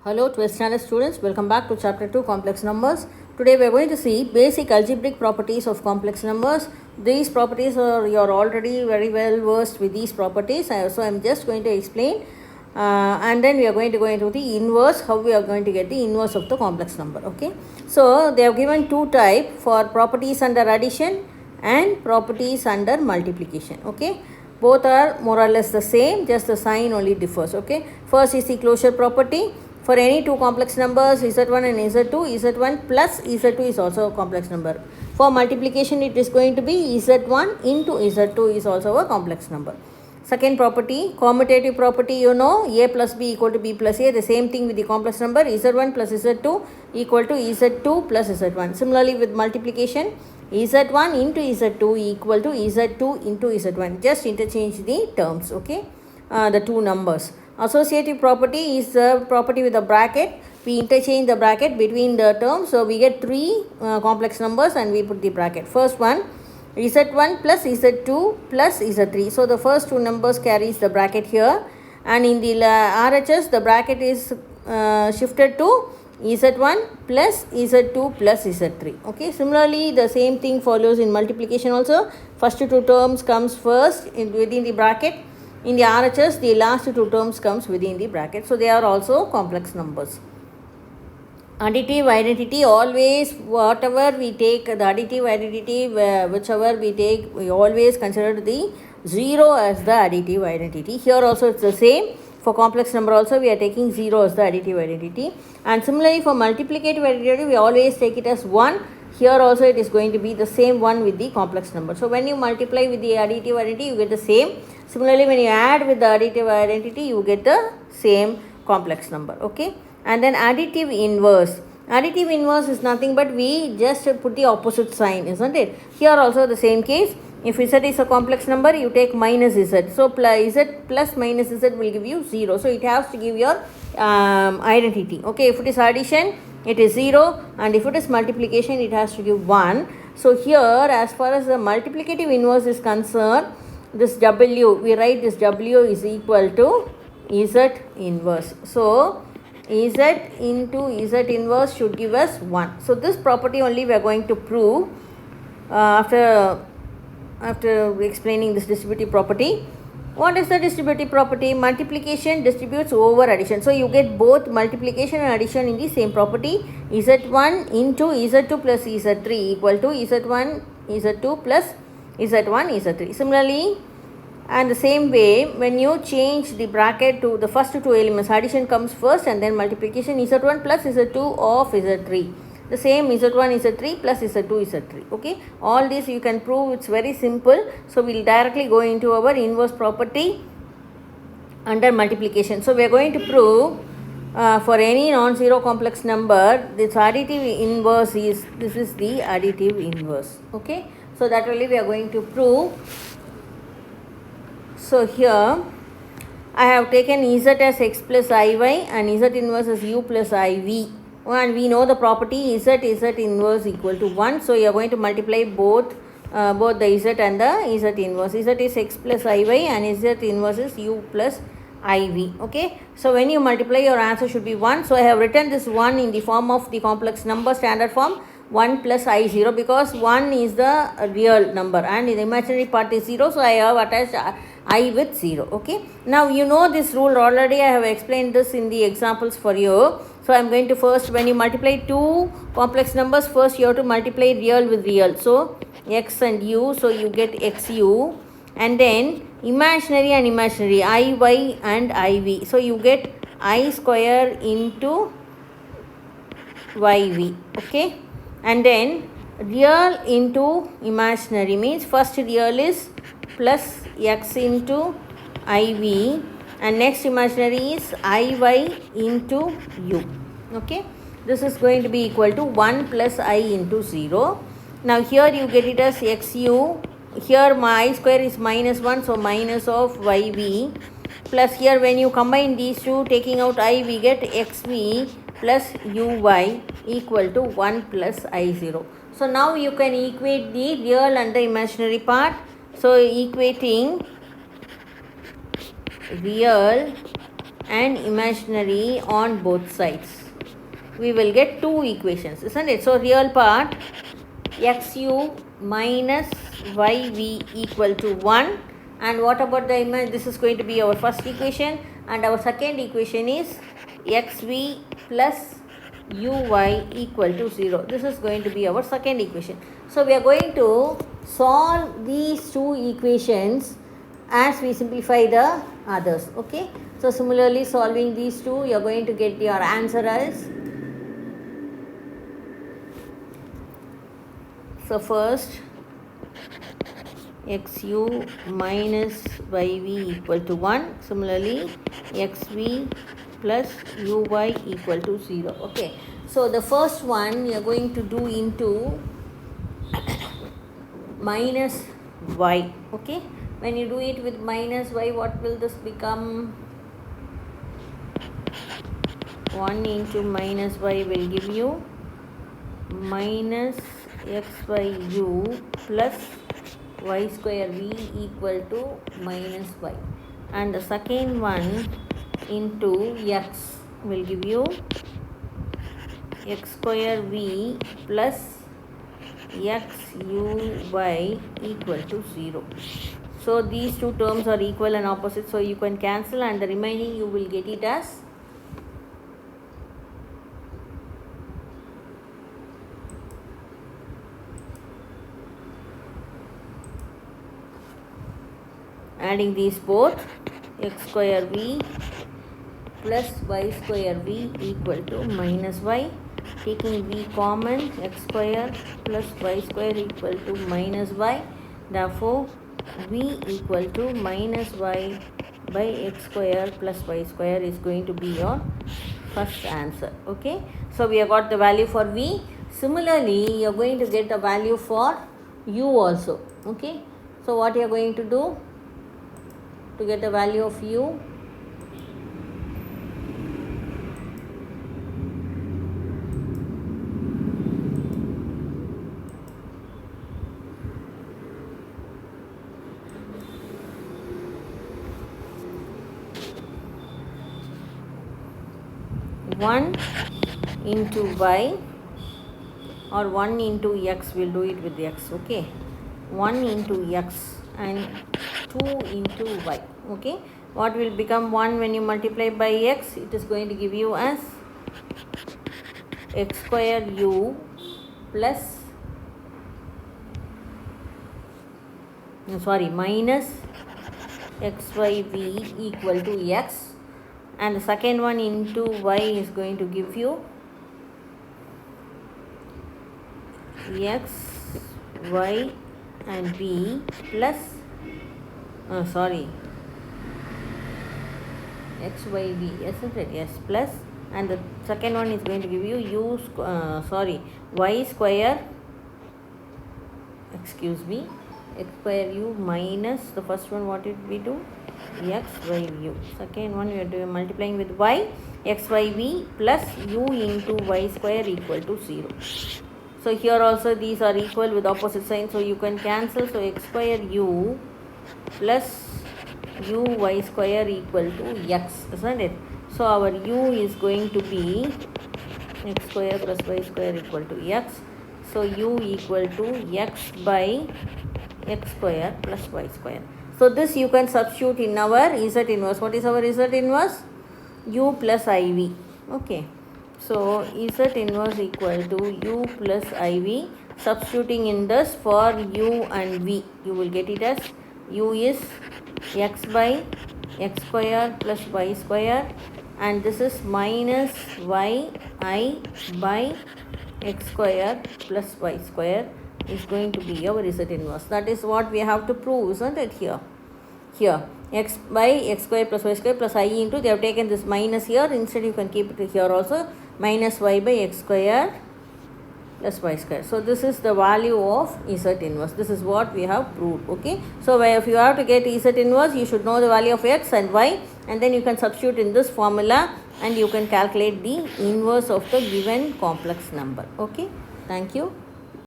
Hello 12th standard students, welcome back to chapter 2 complex numbers. Today we are going to see basic algebraic properties of complex numbers. These properties are you are already very well versed with these properties, so I am just going to explain and then we are going to go into the inverse, how we are going to get the inverse of the complex number. Okay, so they have given two types for properties under addition and properties under multiplication. Okay, both are more or less the same, just the sign only differs. Okay, first is the closure property. For any two complex numbers z1 and z2, z1 plus z2 is also a complex number. For multiplication it is going to be z1 into z2 is also a complex number. Second property, commutative property, you know, a plus b equal to b plus a, the same thing with the complex number z1 plus z2 equal to z2 plus z1. Similarly with multiplication, z1 into z2 equal to z2 into z1. Just interchange the terms, okay, the two numbers. Associative property is the property with a bracket. We interchange the bracket between the terms, so we get three complex numbers and we put the bracket. First one, z1 plus z2 plus z3. So the first two numbers carries the bracket here, and in the RHS the bracket is shifted to z1 plus z2 plus z3. Okay, similarly the same thing follows in multiplication also. First two terms comes first within the bracket. In the RHS, the last two terms comes within the bracket. So they are also complex numbers. Additive identity, always whatever we take, the additive identity, whichever we take, we always consider the 0 as the additive identity. Here also it's the same. For complex number also we are taking 0 as the additive identity. And similarly for multiplicative identity, we always take it as 1. Here also it is going to be the same one with the complex number. So when you multiply with the additive identity, you get the same. Similarly, when you add with the additive identity, you get the same complex number. Okay, and then additive inverse. Additive inverse is nothing but we just put the opposite sign, isn't it? Here also the same case. If z is a complex number, you take minus z. So z plus minus z will give you 0. So it has to give your identity. Okay, if it is addition, it is 0, and if it is multiplication, it has to give 1. So here, as far as the multiplicative inverse is concerned, this w, we write this w is equal to z inverse. So z into z inverse should give us 1. So this property only we are going to prove after explaining this distributive property. What is the distributive property? Multiplication distributes over addition. So you get both multiplication and addition in the same property. z1 into z2 plus z3 equal to z1 z2 plus z1 z3. Similarly, and the same way, when you change the bracket to the first two elements, addition comes first and then multiplication z1 plus z2 of z3. The same z1 z3 plus z2 z3. Okay, all this you can prove, it's very simple. So we will directly go into our inverse property under multiplication. So we are going to prove for any non-zero complex number, this additive inverse is, this is the additive inverse. Okay, so that only we are going to prove. So here I have taken z as x plus iy and z inverse as u plus iv. And we know the property z inverse equal to 1. So you are going to multiply both the z and the z inverse. Z is x plus iy and z inverse is u plus iv. Okay, so when you multiply, your answer should be 1. So I have written this 1 in the form of the complex number standard form 1 plus i0, because 1 is the real number and the imaginary part is 0. So I have attached I with 0. Okay, now you know this rule already. I have explained this in the examples for you. So I am going to first, when you multiply two complex numbers, first you have to multiply real with real. So x and u, so you get xu, and then imaginary and imaginary, iy and iv. So you get I square into yv. Okay, and then real into imaginary means first real is plus x into iv, and next imaginary is iy into u. Okay, this is going to be equal to 1 plus I into 0. Now here you get it as xu. Here my I square is minus 1, so minus of yv, plus here when you combine these two, taking out I, we get xv plus uy equal to 1 plus I0. So now you can equate the real and the imaginary part. So equating real and imaginary on both sides. We will get two equations, isn't it? So real part xu minus yv equal to 1. And what about the image? This is going to be our first equation, and our second equation is xv plus uy equal to 0. This is going to be our second equation. So we are going to solve these two equations as we simplify the others. Okay, so similarly solving these two, you are going to get your answer as, so first xu minus yv equal to 1. Similarly xv plus uy equal to 0. Okay, so the first one you are going to do into minus y. Okay, when you do it with minus y, what will this become? 1 into minus y will give you minus xyu plus y square v equal to minus y, and the second one into x will give you x square v plus xuy equal to 0. So these two terms are equal and opposite, so you can cancel, and the remaining you will get it as adding these both, x square v plus y square v equal to minus y, taking v common, x square plus y square equal to minus y. Therefore v equal to minus y by x square plus y square is going to be your first answer. Okay, so we have got the value for v. Similarly you are going to get a value for u also. Okay, so what you are going to do to get the value of u? One into y or 1 into x, will do it with x. Okay, 1 into x and 2 into y. Okay, what will become 1 when you multiply by x? It is going to give you as x square u plus minus xyv equal to x, and the second one into y is going to give you x, y and v plus x, y, v, isn't it? Yes, plus, and the second one is going to give you y square, x square u minus the first one, what did we do? X, y, u. Second one we are doing multiplying with y, x, y, v plus u into y square equal to 0. So here also these are equal with opposite sign, so you can cancel. So x square u plus u y square equal to x, isn't it? So our u is going to be x square plus y square equal to x. So u equal to x by x square plus y square. So this you can substitute in our Z inverse. What is our Z inverse? U plus IV. Okay. So Z inverse equal to U plus IV. Substituting in this for U and V, you will get it as U is x by x square plus y square, and this is minus yi by x square plus y square is going to be our Z inverse. That is what we have to prove, isn't it? Here x by x square plus y square plus I into, they have taken this minus here, instead you can keep it here also, minus y by x square plus y square. So this is the value of Z inverse. This is what we have proved. Okay, so if you have to get Z inverse, you should know the value of x and y, and then you can substitute in this formula and you can calculate the inverse of the given complex number. Okay, thank you.